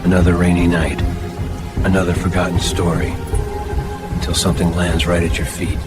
Another rainy night. Another forgotten story. Until something lands right at your feet,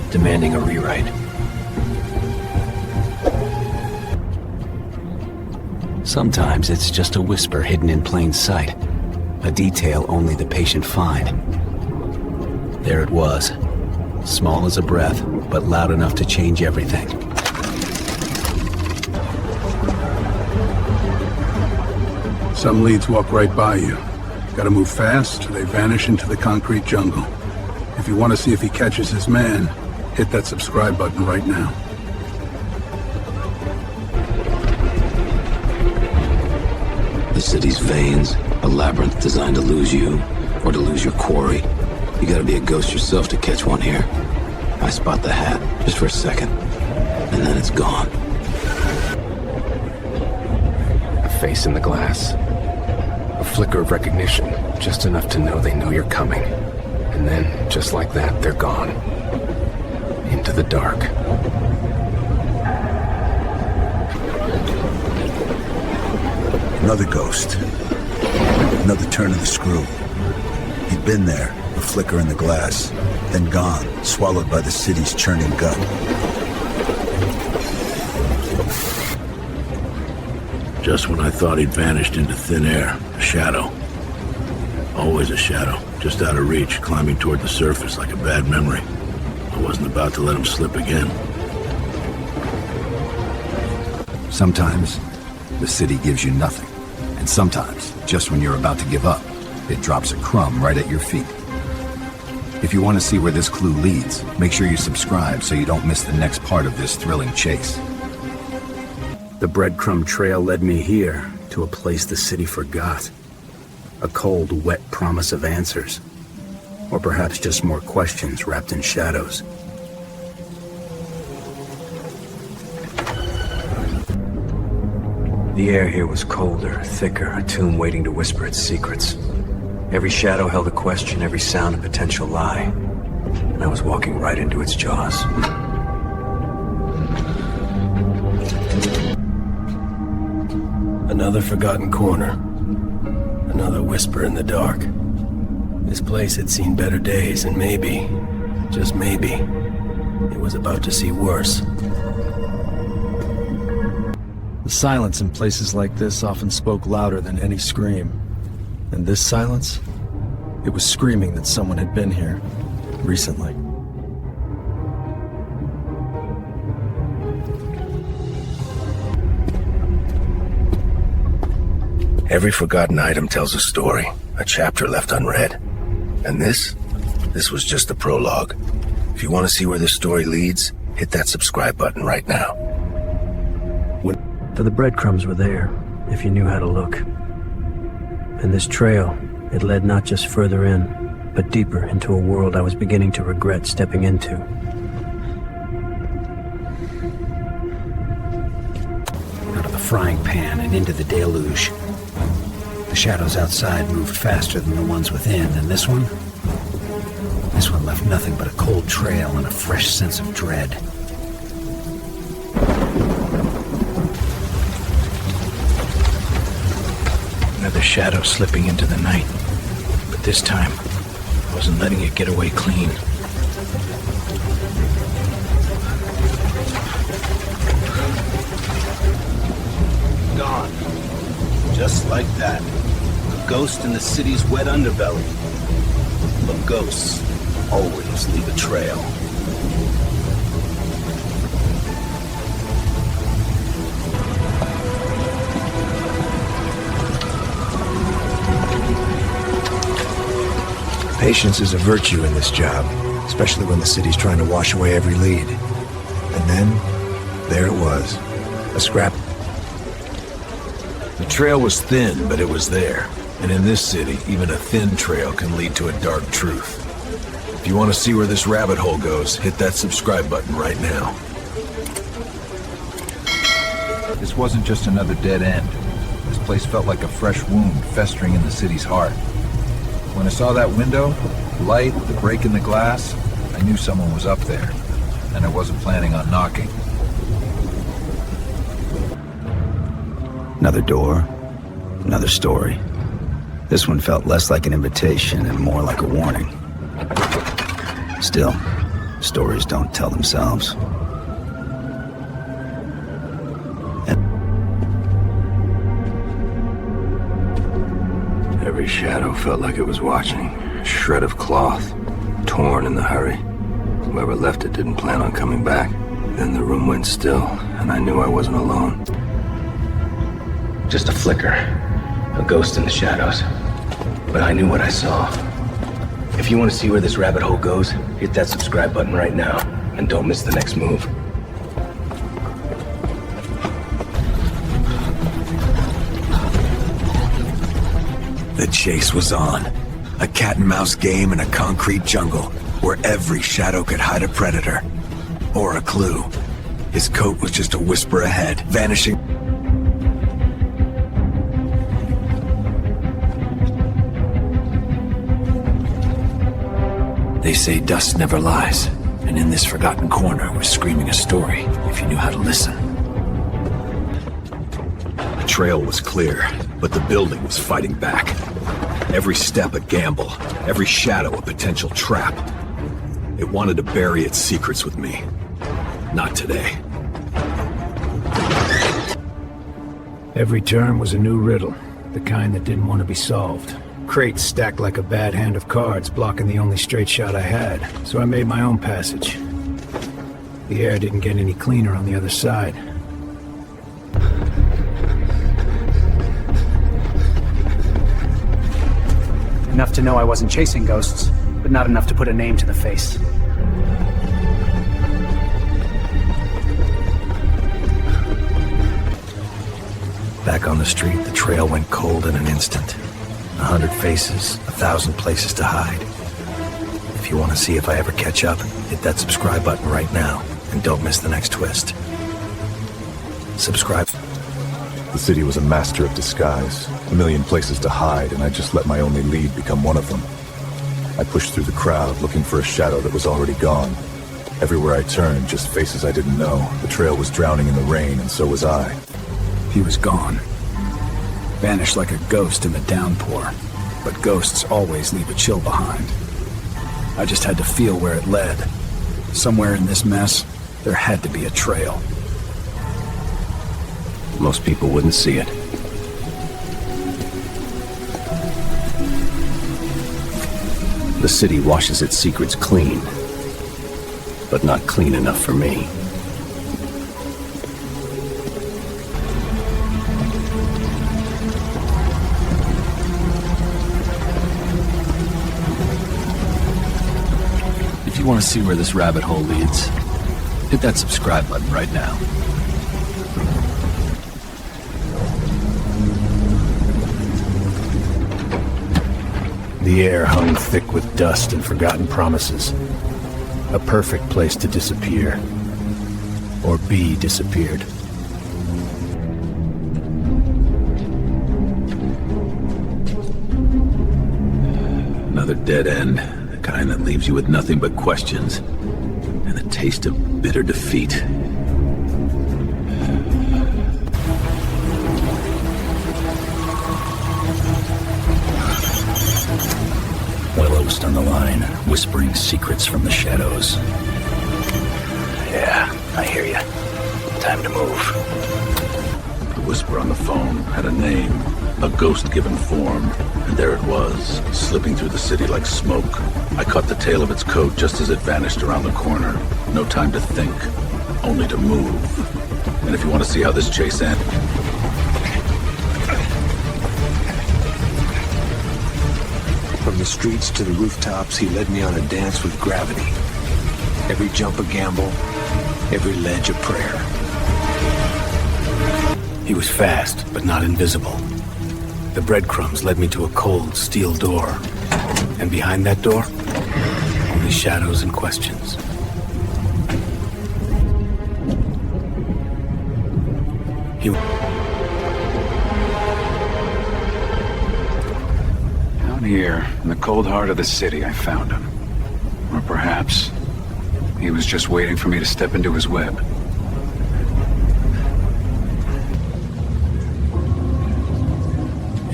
demanding a rewrite. Sometimes it's just a whisper hidden in plain sight. A detail only the patient find. There it was. Small as a breath, but loud enough to change everything. Some leads walk right by you. Gotta move fast, or they vanish into the concrete jungle. If you want to see if he catches his man, hit that subscribe button right now. The city's veins, a labyrinth designed to lose you, or to lose your quarry. You gotta be a ghost yourself to catch one here. I spot the hat, just for a second, and then it's gone. A face in the glass. A flicker of recognition, just enough to know they know you're coming. And then, just like that, they're gone. Into the dark. Another ghost. Another turn of the screw. He'd been there, a flicker in the glass, then gone, swallowed by the city's churning gut. Just when I thought he'd vanished into thin air, a shadow. Always a shadow, just out of reach, climbing toward the surface like a bad memory. I wasn't about to let him slip again. Sometimes, the city gives you nothing. And sometimes, just when you're about to give up, it drops a crumb right at your feet. If you want to see where this clue leads, make sure you subscribe so you don't miss the next part of this thrilling chase. The breadcrumb trail led me here, to a place the city forgot. A cold, wet promise of answers. Or perhaps just more questions wrapped in shadows. The air here was colder, thicker, a tomb waiting to whisper its secrets. Every shadow held a question, every sound a potential lie. And I was walking right into its jaws. Another forgotten corner. Another whisper in the dark. This place had seen better days, and maybe, just maybe, it was about to see worse. The silence in places like this often spoke louder than any scream. And this silence, it was screaming that someone had been here, recently. Every forgotten item tells a story, a chapter left unread. And this was just the prologue. If you want to see where this story leads, hit that subscribe button right now. For the breadcrumbs were there, if you knew how to look. And this trail, it led not just further in, but deeper into a world I was beginning to regret stepping into. Out of the frying pan and into the deluge. The shadows outside moved faster than the ones within, and this one left nothing but a cold trail and a fresh sense of dread. Another shadow slipping into the night. But this time, I wasn't letting it get away clean. Gone. Just like that. A ghost in the city's wet underbelly. But ghosts always leave a trail. Patience is a virtue in this job, especially when the city's trying to wash away every lead. And then, there it was, a scrap. The trail was thin, but it was there. And in this city, even a thin trail can lead to a dark truth. If you want to see where this rabbit hole goes, hit that subscribe button right now. This wasn't just another dead end. This place felt like a fresh wound festering in the city's heart. When I saw that window, the light, the break in the glass, I knew someone was up there, and I wasn't planning on knocking. Another door, another story, This one felt less like an invitation and more like a warning. Still, stories don't tell themselves. Every shadow felt like it was watching. A shred of cloth, torn in the hurry. Whoever left it didn't plan on coming back. Then the room went still, and I knew I wasn't alone. Just a flicker. A ghost in the shadows. But I knew what I saw. If you want to see where this rabbit hole goes, hit that subscribe button right now, and don't miss the next move. The chase was on. A cat-and-mouse game in a concrete jungle, where every shadow could hide a predator. Or a clue. His coat was just a whisper ahead, vanishing. They say dust never lies, and in this forgotten corner was screaming a story, if you knew how to listen. The trail was clear, but the building was fighting back. Every step a gamble, every shadow a potential trap. It wanted to bury its secrets with me. Not today. Every turn was a new riddle, the kind that didn't want to be solved. Crates stacked like a bad hand of cards, blocking the only straight shot I had, so I made my own passage. The air didn't get any cleaner on the other side. Enough to know I wasn't chasing ghosts, but not enough to put a name to the face. Back on the street, the trail went cold in an instant. 100 faces, 1,000 places to hide. If you want to see if I ever catch up, hit that subscribe button right now, and don't miss the next twist. Subscribe. The city was a master of disguise, a million places to hide, and I just let my only lead become one of them. I pushed through the crowd, looking for a shadow that was already gone. Everywhere I turned, just faces I didn't know. The trail was drowning in the rain, and so was I. He was gone. Vanished like a ghost in the downpour. But ghosts always leave a chill behind. I just had to feel where it led. Somewhere in this mess, there had to be a trail. Most people wouldn't see it. The city washes its secrets clean, but not clean enough for me. If you want to see where this rabbit hole leads, hit that subscribe button right now. The air hung thick with dust and forgotten promises. A perfect place to disappear. Or be disappeared. Another dead end, the kind that leaves you with nothing but questions, and the taste of bitter defeat. Willows on the line, whispering secrets from the shadows. Yeah, I hear you. Time to move. The whisper on the phone had a name, a ghost given form, and there it was, slipping through the city like smoke. I caught the tail of its coat just as it vanished around the corner. No time to think, only to move. And if you want to see how this chase ends, From the streets to the rooftops, he led me on a dance with gravity. Every jump a gamble, every ledge a prayer. He was fast, but not invisible. The breadcrumbs led me to a cold steel door. And behind that door, only shadows and questions. Down here, in the cold heart of the city, I found him. Or perhaps he was just waiting for me to step into his web.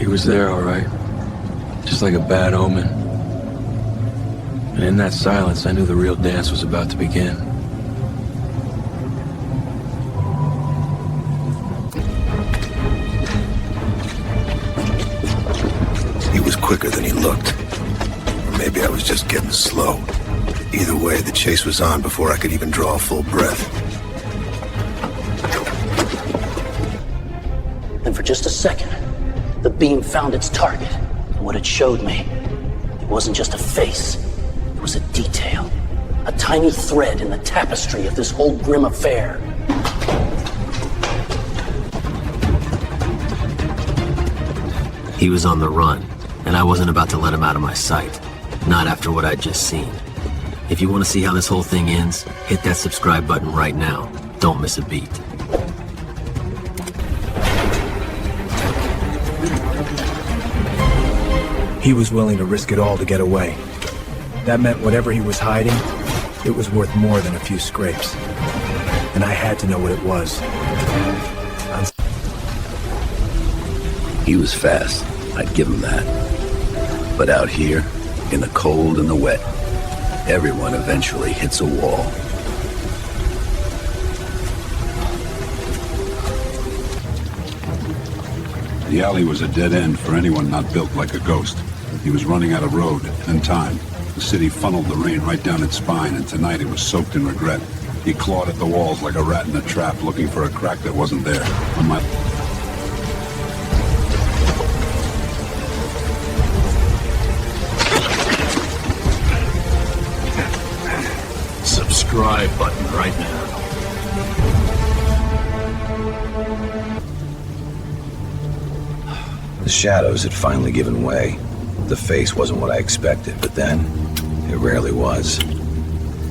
he was there, all right. just like a bad omen. And in that silence, I knew the real dance was about to begin. He was quicker than he looked. Or maybe I was just getting slow. Either way, the chase was on before I could even draw a full breath. And for just a second, the beam found its target. And what it showed me, it wasn't just a face. It was a detail. A tiny thread in the tapestry of this whole grim affair. He was on the run, and I wasn't about to let him out of my sight. Not after what I'd just seen. If you want to see how this whole thing ends, hit that subscribe button right now. Don't miss a beat. He was willing to risk it all to get away. That meant whatever he was hiding, it was worth more than a few scrapes. And I had to know what it was. He was fast, I'd give him that. But out here, in the cold and the wet, everyone eventually hits a wall. The alley was a dead end for anyone not built like a ghost. He was running out of road and time. The city funneled the rain right down its spine, and tonight it was soaked in regret. He clawed at the walls like a rat in a trap, looking for a crack that wasn't there. On my... Subscribe button right now. The shadows had finally given way. The face wasn't what I expected, but then, it rarely was.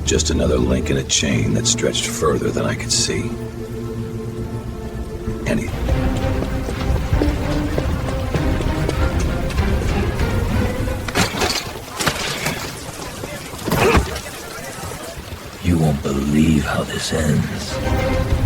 Just another link in a chain that stretched further than I could see. Anything. You won't believe how this ends.